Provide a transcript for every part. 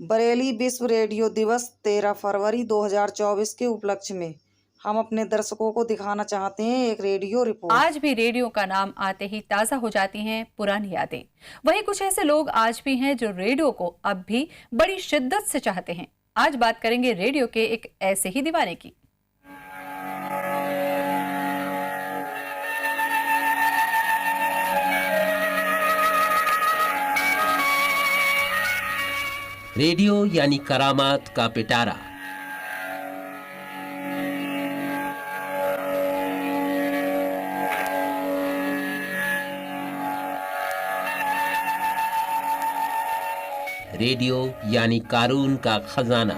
बरेली विश्व रेडियो दिवस 13 फरवरी 2024 के उपलक्ष्य में हम अपने दर्शकों को दिखाना चाहते हैं एक रेडियो रिपोर्ट। आज भी रेडियो का नाम आते ही ताजा हो जाती हैं पुरानी यादें। वहीं कुछ ऐसे लोग आज भी हैं जो रेडियो को अब भी बड़ी शिद्दत से चाहते हैं। आज बात करेंगे रेडियो के एक ऐसे ही दीवाने की। रेडियो यानी करामात का पिटारा। रेडियो यानी कानून का खजाना।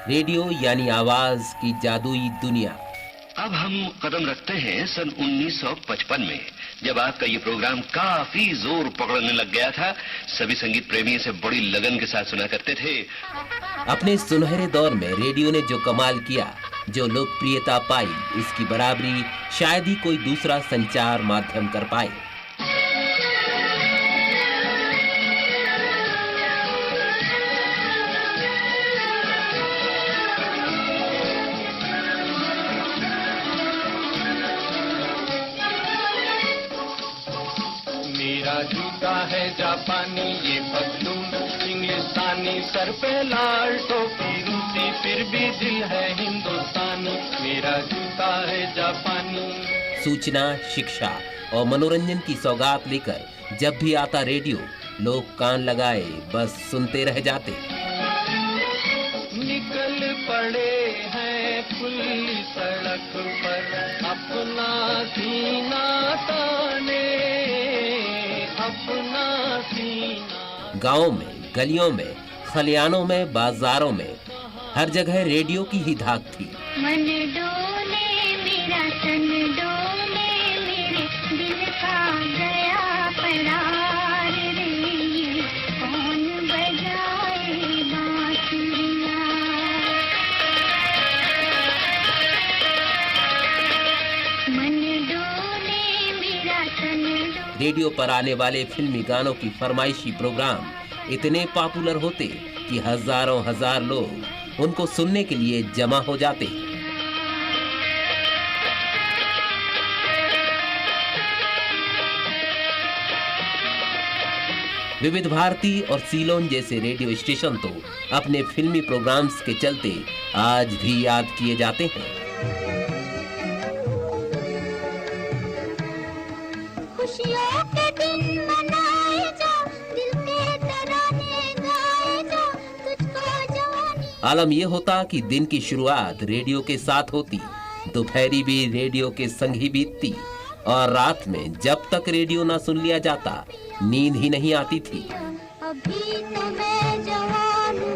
रेडियो यानी आवाज की जादुई दुनिया। अब हम कदम रखते हैं सन 1955 में, जब आपका ये प्रोग्राम काफी जोर पकड़ने लग गया था। सभी संगीत प्रेमी इसे बड़ी लगन के साथ सुना करते थे। अपने सुनहरे दौर में रेडियो ने जो कमाल किया, जो लोकप्रियता पाई, इसकी बराबरी शायद ही कोई दूसरा संचार माध्यम कर पाए। जूता है जापानी, ये पतलून इंग्लिस्तानी, सर पे लाल टोपी रूसी, फिर भी दिल है हिंदुस्तानी। मेरा जूता है जापानी। सूचना, शिक्षा और मनोरंजन की सौगात लेकर जब भी आता रेडियो, लोग कान लगाए बस सुनते रह जाते। निकल पड़े हैं खुली सड़क पर, अपना सीना ताने, अपना सीना। गाँव में, गलियों में, खलियानों में, बाजारों में, हर जगह रेडियो की ही धाक थी। मन डोले मेरा तन डोले, मेरे दिल का गया परार रे, कौन बजाए बांसुरियां। मन डोले मेरा तन डोले। रेडियो पर आने वाले फिल्मी गानों की फरमाइशी प्रोग्राम इतने पॉपुलर होते कि हजारों हजार लोग उनको सुनने के लिए जमा हो जाते। विविध भारती और सीलोन जैसे रेडियो स्टेशन तो अपने फिल्मी प्रोग्राम्स के चलते आज भी याद किए जाते हैं। खुशियों के दिन मनाए जा, दिल के तराने गाए जा, तुझको जवानी। आलम ये होता कि दिन की शुरुआत रेडियो के साथ होती, दोपहरी भी रेडियो के संग ही बीतती और रात में जब तक रेडियो ना सुन लिया जाता, नींद ही नहीं आती थी। अभी तो मैं जवान हूँ,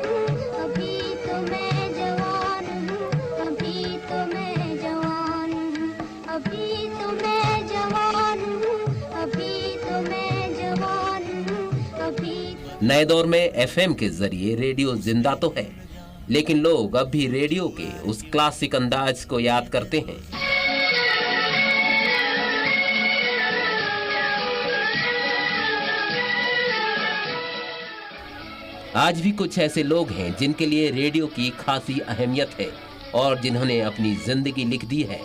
अभी तो मैं जवान हूँ, अभी तो मैं जवान हूँ, अभी तो मैं जवान हूँ, अभी तो मैं जवान हूँ, अभी। नए दौर में एफएम के जरिए रेडियो जिंदा तो है, लेकिन लोग अब भी रेडियो के उस क्लासिक अंदाज को याद करते हैं। आज भी कुछ ऐसे लोग हैं जिनके लिए रेडियो की खासी अहमियत है और जिन्होंने अपनी जिंदगी लिख दी है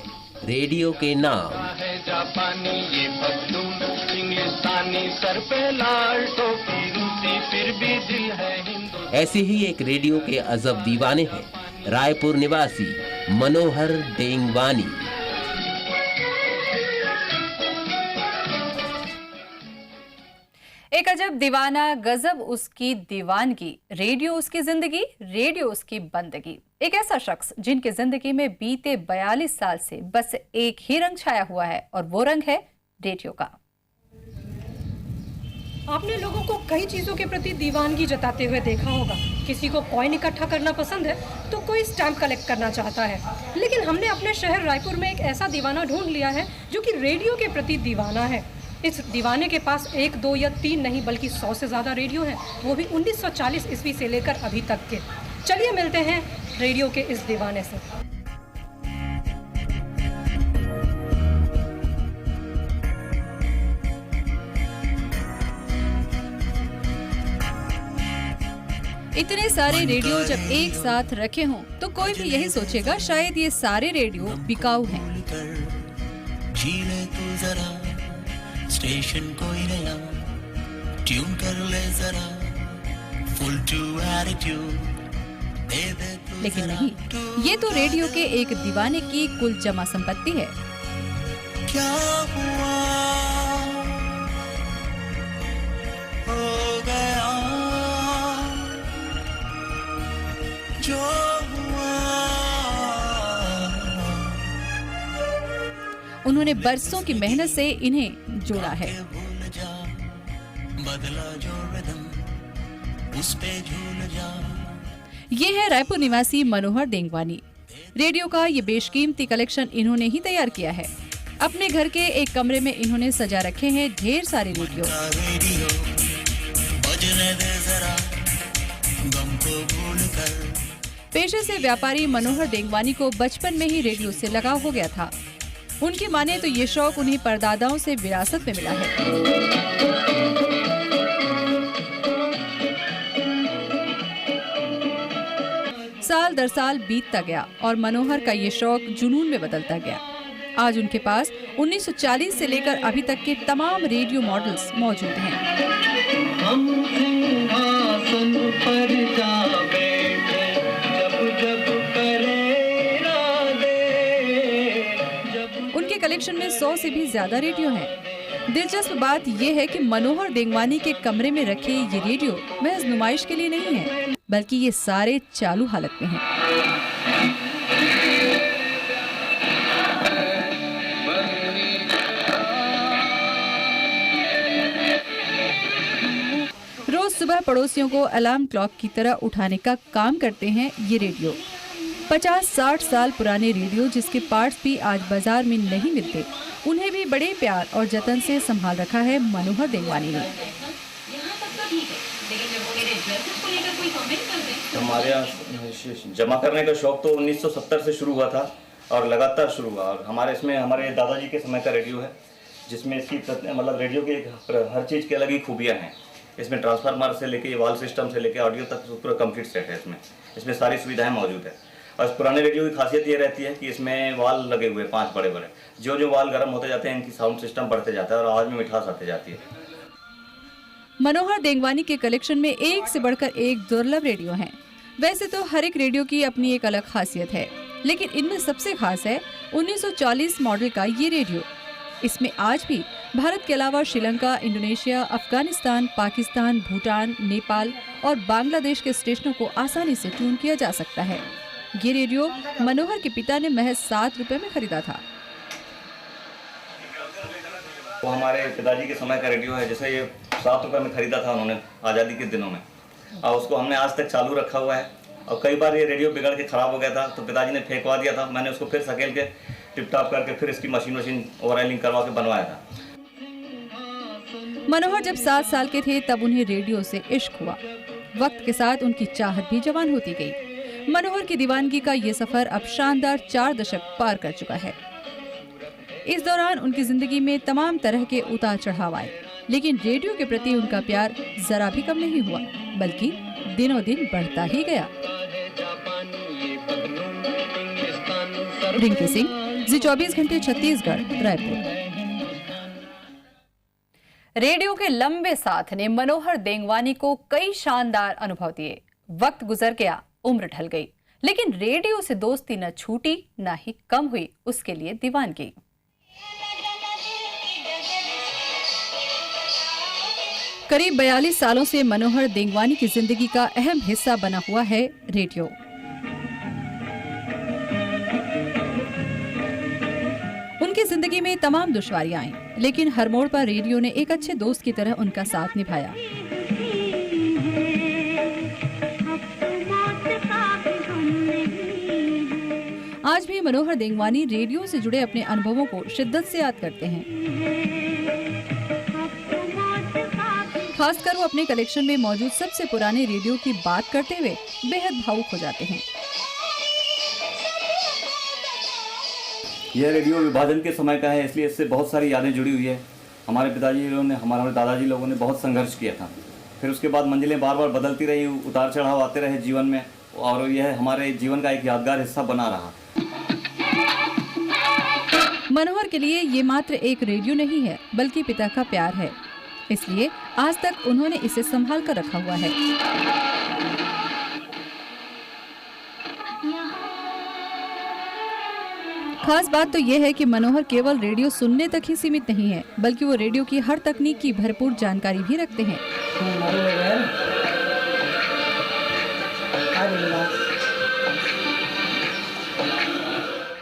रेडियो के नाम। है जापानी, ये पतलून इंग्लिस्तानी, सर पे लाल टोपी रूसी, फिर भी दिल है हिंदुस्तानी। ऐसे ही एक रेडियो के अजब दीवाने हैं रायपुर निवासी मनोहर डेंगवानी। एक अजब दीवाना, गजब उसकी दीवानगी, रेडियो उसकी जिंदगी, रेडियो उसकी बंदगी। एक ऐसा शख्स जिनकी जिंदगी में बीते 42 साल से बस एक ही रंग छाया हुआ है और वो रंग है रेडियो का। आपने लोगों को कई चीज़ों के प्रति दीवानगी जताते हुए देखा होगा। किसी को कॉइन इकट्ठा करना पसंद है तो कोई स्टैम्प कलेक्ट करना चाहता है, लेकिन हमने अपने शहर रायपुर में एक ऐसा दीवाना ढूंढ लिया है जो कि रेडियो के प्रति दीवाना है। इस दीवाने के पास 1, 2 या 3 नहीं बल्कि 100 से ज़्यादा रेडियो हैं, वो भी 1940 ईस्वी से लेकर अभी तक के। चलिए मिलते हैं रेडियो के इस दीवाने से। इतने सारे रेडियो जब एक साथ रखे हों तो कोई भी यही सोचेगा शायद ये सारे रेडियो बिकाऊ हैं। जीले तू जरा स्टेशन कोई नया ट्यून कर ले जरा फुल टू एटीट्यूड दे दे तू लेकिन नहीं, ये तो रेडियो के एक दीवाने की कुल जमा संपत्ति है। क्या हुआ हो गया जो हुआ। उन्होंने बरसों की मेहनत से इन्हें जोड़ा है। भूल जा बदला जो रिदम उस पे झूल जा। ये है रायपुर निवासी मनोहर देंगवानी। रेडियो का ये बेशकीमती कलेक्शन इन्होंने ही तैयार किया है। अपने घर के एक कमरे में इन्होंने सजा रखे हैं ढेर सारे रेडियो। रेडियो बजने दे जरा गम को भूल कर। पेशे से व्यापारी मनोहर देंगवानी को बचपन में ही रेडियो से लगाव हो गया था। उनकी माने तो ये शौक उन्हें परदादाओं से विरासत में मिला है। साल दर साल बीतता गया और मनोहर का ये शौक जुनून में बदलता गया। आज उनके पास 1940 से लेकर अभी तक के तमाम रेडियो मॉडल्स मौजूद हैं। हम सिंहासन पर जा बैठे जब जब करे राधे जब। उनके कलेक्शन में 100 से भी ज्यादा रेडियो हैं। दिलचस्प बात यह है कि मनोहर देंगवानी के कमरे में रखे ये रेडियो महज नुमाइश के लिए नहीं है, बल्कि ये सारे चालू हालत में हैं। रोज सुबह पड़ोसियों को अलार्म क्लॉक की तरह उठाने का काम करते हैं ये रेडियो। 50-60 साल पुराने रेडियो जिसके पार्ट्स भी आज बाजार में नहीं मिलते, उन्हें भी बड़े प्यार और जतन से संभाल रखा है मनोहर देंगवानी ने। हमारे यहाँ जमा करने का शौक तो 1970 से शुरू हुआ था और लगातार शुरू हुआ। और हमारे दादाजी के समय का रेडियो है, जिसमें इसकी मतलब रेडियो की हर चीज़ की अलग ही खूबियाँ हैं। इसमें ट्रांसफार्मर से लेके वाल सिस्टम से लेके ऑडियो तक पूरा कंप्लीट सेट है। इसमें सारी सुविधाएं मौजूद है। और इस पुराने रेडियो की खासियत ये रहती है कि इसमें वाल लगे हुए 5 बड़े बड़े, जो वाल गर्म होते जाते हैं इनकी साउंड सिस्टम बढ़ते जाता है और आवाज़ में मिठास आती जाती है। मनोहर देंगवानी के कलेक्शन में एक से बढ़कर एक दुर्लभ रेडियो हैं। वैसे तो हर एक रेडियो की अपनी एक अलग खासियत है, लेकिन इनमें सबसे खास है 1940 मॉडल का ये रेडियो। इसमें आज भी भारत के अलावा श्रीलंका, इंडोनेशिया, अफगानिस्तान, पाकिस्तान, भूटान, नेपाल और बांग्लादेश के स्टेशनों को आसानी से ट्यून किया जा सकता है। ये रेडियो मनोहर के पिता ने महज 7 रुपए में खरीदा था। वो हमारे पिताजी के समय का रेडियो है, जैसे ये 7 रुपए में खरीदा था उन्होंने आज़ादी के दिनों में, और उसको हमने आज तक चालू रखा हुआ है। और कई बार ये रेडियो बिगड़ के ख़राब हो गया था तो पिताजी ने फेंकवा दिया था, मैंने उसको फिर सकेल के टिप टॉप करके फिर इसकी मशीन ओवरऑयलिंग करवा के बनवाया था। मनोहर जब 7 साल के थे तब उन्हें रेडियो से इश्क हुआ। वक्त के साथ उनकी चाहत भी जवान होती गई। मनोहर की दीवानगी का ये सफर अब शानदार 4 दशक पार कर चुका है। इस दौरान उनकी जिंदगी में तमाम तरह के उतार चढ़ाव आए, लेकिन रेडियो के प्रति उनका प्यार जरा भी कम नहीं हुआ, बल्कि दिनों दिन बढ़ता ही गया। रिंकी सिंह, जी 24 घंटे छत्तीसगढ़, रायपुर। रेडियो के लंबे साथ ने मनोहर देंगवानी को कई शानदार अनुभव दिए। वक्त गुजर गया, उम्र ढल गई, लेकिन रेडियो से दोस्ती न छूटी न ही कम हुई उसके लिए दीवानगी। करीब 42 सालों से मनोहर देंगवानी की जिंदगी का अहम हिस्सा बना हुआ है रेडियो। उनकी जिंदगी में तमाम दुश्वारियां आई, लेकिन हर मोड़ पर रेडियो ने एक अच्छे दोस्त की तरह उनका साथ निभाया। आज भी मनोहर देंगवानी रेडियो से जुड़े अपने अनुभवों को शिद्दत से याद करते हैं। खासकर वो अपने कलेक्शन में मौजूद सबसे पुराने रेडियो की बात करते हुए बेहद भावुक हो जाते हैं। यह रेडियो विभाजन के समय का है, इसलिए इससे बहुत सारी यादें जुड़ी हुई है। हमारे पिताजी लोगों ने, हमारे दादाजी लोगों ने बहुत संघर्ष किया था फिर उसके बाद मंजिलें बार बार बदलती रही, उतार चढ़ाव आते रहे जीवन में, और यह हमारे जीवन का एक यादगार हिस्सा बना रहा। मनोहर के लिए ये मात्र एक रेडियो नहीं है बल्कि पिता का प्यार है, इसलिए आज तक उन्होंने इसे संभाल कर रखा हुआ है। खास बात तो यह है कि मनोहर केवल रेडियो सुनने तक ही सीमित नहीं है, बल्कि वो रेडियो की हर तकनीक की भरपूर जानकारी भी रखते हैं।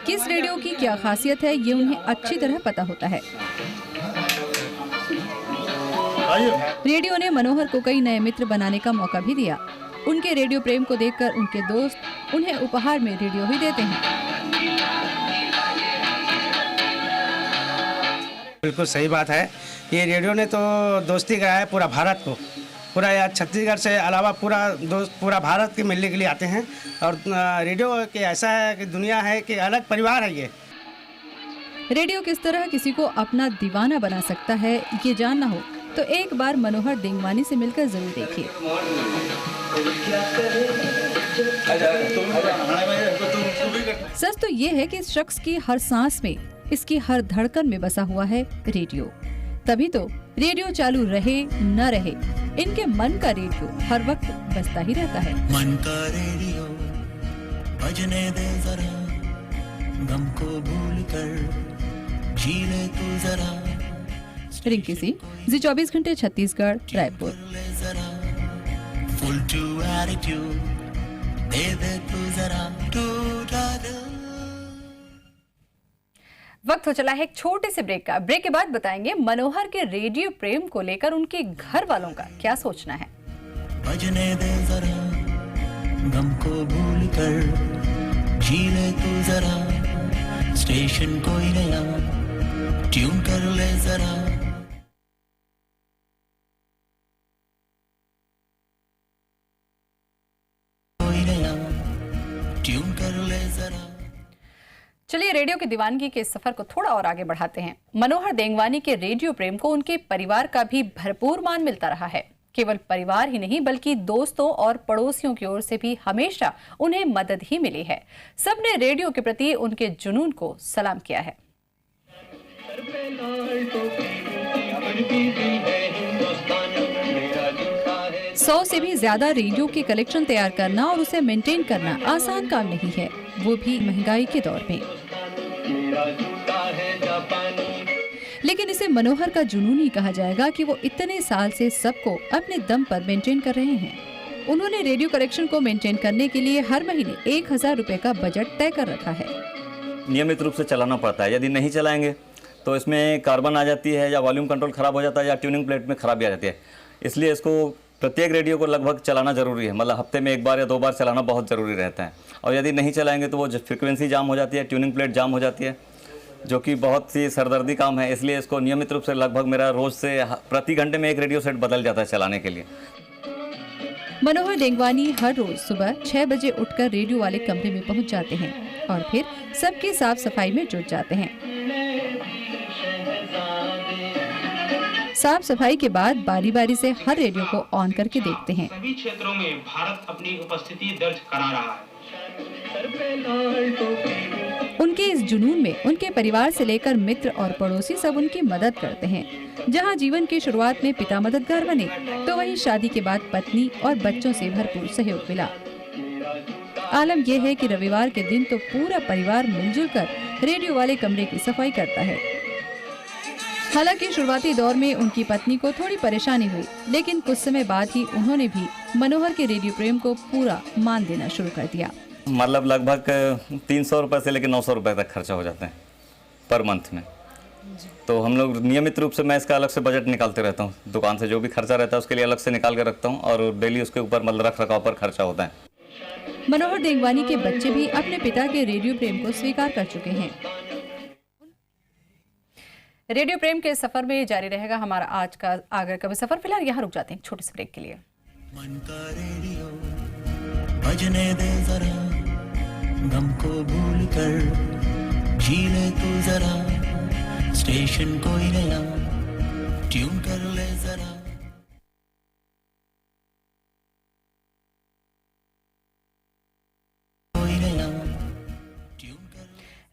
किस रेडियो की क्या खासियत है ये उन्हें अच्छी तरह पता होता है। रेडियो ने मनोहर को कई नए मित्र बनाने का मौका भी दिया। उनके रेडियो प्रेम को देखकर उनके दोस्त उन्हें उपहार में रेडियो भी देते हैं। बिल्कुल सही बात है। ये रेडियो ने तो दोस्ती कराया है पूरा भारत को, पूरा यार छत्तीसगढ़ से अलावा पूरा भारत के मिलने के लिए आते हैं। और रेडियो के ऐसा है कि दुनिया है कि अलग परिवार है ये। रेडियो किस तरह किसी को अपना दीवाना बना सकता है ये जानना हो तो एक बार मनोहर देंगवानी से मिलकर जरूर देखिए। सच तो ये है कि इस शख्स की हर सांस में, इसकी हर धड़कन में बसा हुआ है रेडियो। तभी तो रेडियो चालू रहे न रहे, इनके मन का रेडियो हर वक्त बजता ही रहता है। मन का रेडियो बजने दे जरा, गम को भूल कर जी ले तू जरा। रिंकी सिंह, जी 24 घंटे Chhattisgarh, Raipur. Full to attitude दे दे तू जरा टूटा दिल। वक्त हो चला है एक छोटे से ब्रेक का। ब्रेक के बाद बताएंगे मनोहर के रेडियो प्रेम को लेकर उनके घर वालों का क्या सोचना है। बजने दे जरा, गम को भूल कर जी ले तू जरा, स्टेशन कोई नया ट्यून कर ले जरा। कोई नया ट्यून कर ले जरा। चलिए रेडियो की दीवानगी के सफर को थोड़ा और आगे बढ़ाते हैं। मनोहर देंगवानी के रेडियो प्रेम को उनके परिवार का भी भरपूर मान मिलता रहा है। केवल परिवार ही नहीं बल्कि दोस्तों और पड़ोसियों की ओर से भी हमेशा उन्हें मदद ही मिली है। सबने रेडियो के प्रति उनके जुनून को सलाम किया है। 100 से भी ज्यादा रेडियो के कलेक्शन तैयार करना और उसे मेंटेन करना आसान काम नहीं है, वो भी महंगाई के दौर में। लेकिन इसे मनोहर का जुनून ही कहा जाएगा कि वो इतने साल से सबको अपने दम पर मेंटेन कर रहे हैं। उन्होंने रेडियो कलेक्शन को मेंटेन करने के लिए हर महीने 1000 रुपए का बजट तय कर रखा है। नियमित रूप से चलाना पड़ता है, यदि नहीं चलाएंगे तो इसमें कार्बन आ जाती है या वॉल्यूम कंट्रोल खराब हो जाता है या ट्यूनिंग प्लेट में खराबी आ जाती है। इसलिए इसको प्रत्येक रेडियो को लगभग चलाना ज़रूरी है, मतलब हफ्ते में 1 बार या 2 बार चलाना बहुत ज़रूरी रहता है। और यदि नहीं चलाएंगे तो वो फ्रिक्वेंसी जाम हो जाती है, ट्यूनिंग प्लेट जाम हो जाती है, जो कि बहुत सी सरदर्दी काम है। इसलिए इसको नियमित रूप से लगभग मेरा रोज़ से प्रति घंटे में 1 रेडियो सेट बदल जाता है चलाने के लिए। मनोहर देंगवानी हर रोज सुबह 6 बजे उठकर रेडियो वाले कमरे में पहुंच जाते हैं और फिर सबकी साफ सफाई में जुट जाते हैं। साफ सफाई के बाद बारी बारी से हर रेडियो को ऑन करके देखते हैं। सभी क्षेत्रों में भारत अपनी उपस्थिति दर्ज करा रहा है। उनके इस जुनून में उनके परिवार से लेकर मित्र और पड़ोसी सब उनकी मदद करते हैं। जहां जीवन की शुरुआत में पिता मददगार बने तो वहीं शादी के बाद पत्नी और बच्चों से भरपूर सहयोग मिला। आलम यह है कि रविवार के दिन तो पूरा परिवार मिलजुल कर रेडियो वाले कमरे की सफाई करता है। हालांकि शुरुआती दौर में उनकी पत्नी को थोड़ी परेशानी हुई, लेकिन कुछ समय बाद ही उन्होंने भी मनोहर के रेडियो प्रेम को पूरा मान देना शुरू कर दिया। मतलब लगभग 300 रुपये से लेकर 900 रुपये तक खर्चा हो जाते हैं पर मंथ में। तो हम लोग नियमित रूप से, मैं इसका अलग से बजट निकालते रहता हूँ। दुकान से जो भी खर्चा रहता है उसके लिए अलग से निकाल कर रखता हूँ और डेली उसके ऊपर मतलब रख रखाव पर खर्चा होता है। मनोहर देंगवानी के बच्चे भी अपने पिता के रेडियो प्रेम को स्वीकार कर चुके हैं। रेडियो प्रेम के सफर में जारी रहेगा हमारा आज का आगरा का भी सफर। फिलहाल यहाँ रुक जाते हैं छोटे से ब्रेक के लिए। मन का रेडियो बजने दे जरा, गम को भूल कर जी ले तू जरा, स्टेशन कोई नया ट्यून कर ले जरा।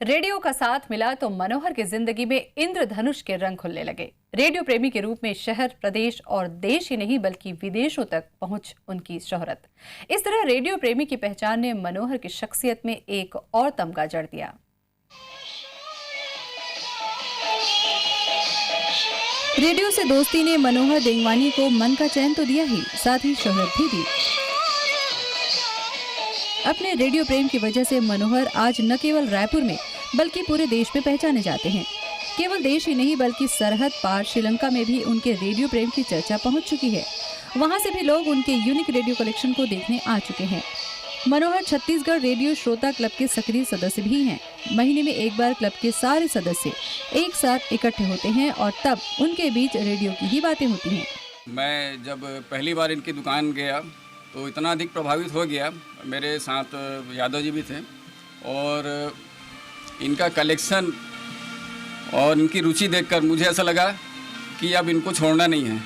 रेडियो का साथ मिला तो मनोहर की जिंदगी में इंद्रधनुष के रंग खुलने लगे। रेडियो प्रेमी के रूप में शहर, प्रदेश और देश ही नहीं बल्कि विदेशों तक पहुंच उनकी शोहरत। इस तरह रेडियो प्रेमी की पहचान ने मनोहर की शख्सियत में एक और तमगा जड़ दिया। रेडियो से दोस्ती ने मनोहर देंगवानी को मन का चैन तो दिया ही, साथ ही शोहरत भी दी। अपने रेडियो प्रेम की वजह से मनोहर आज न केवल रायपुर में बल्कि पूरे देश में पहचाने जाते हैं। केवल देश ही नहीं बल्कि सरहद पार श्रीलंका में भी उनके रेडियो प्रेम की चर्चा पहुंच चुकी है। वहां से भी लोग उनके यूनिक रेडियो कलेक्शन को देखने आ चुके हैं। मनोहर छत्तीसगढ़ रेडियो श्रोता क्लब के सक्रिय सदस्य भी हैं। महीने में एक बार क्लब के सारे सदस्य एक साथ इकट्ठे होते हैं और तब उनके बीच रेडियो की ही बातें होती हैं। मैं जब पहली बार इनकी दुकान गया तो इतना अधिक प्रभावित हो गया। मेरे साथ यादव जी भी थे और इनका कलेक्शन और इनकी रुचि देखकर मुझे ऐसा लगा कि अब इनको छोड़ना नहीं है।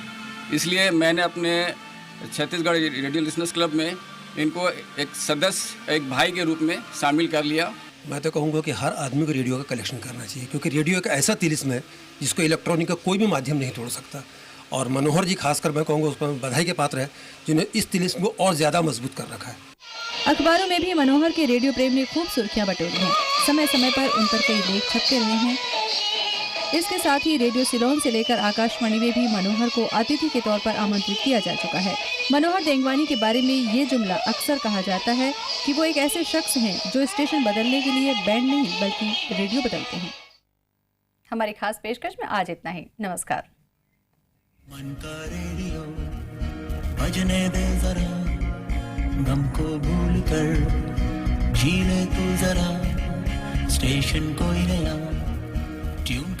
इसलिए मैंने अपने छत्तीसगढ़ रेडियो लिसनर्स क्लब में इनको एक सदस्य, एक भाई के रूप में शामिल कर लिया। मैं तो कहूँगा कि हर आदमी को रेडियो का कलेक्शन करना चाहिए, क्योंकि रेडियो एक ऐसा तिलिस्म है जिसको इलेक्ट्रॉनिक का कोई भी माध्यम नहीं तोड़ सकता। और मनोहर जी खासकर मैं कहूँगा उस पर बधाई के पात्र है जिन्हें इस तिलिस्म को और ज़्यादा मजबूत कर रखा है। अखबारों में भी मनोहर के रेडियो प्रेम ने खूब सुर्खियां बटोरी हैं। समय समय पर उन पर कई लेख छपते रहे हैं। इसके साथ ही रेडियो सिलोन से लेकर आकाशवाणी में भी मनोहर को अतिथि के तौर पर आमंत्रित किया जा चुका है। मनोहर देंगवानी के बारे में ये जुमला अक्सर कहा जाता है कि वो एक ऐसे शख्स हैं जो स्टेशन बदलने के लिए बैंड नहीं बल्कि रेडियो बदलते हैं। हमारी खास पेशकश में आज इतना ही। नमस्कार। मन का रेडियो बजने दे जरा, गम को भूल कर जी ले तू जरा, स्टेशन कोई नया ट्यून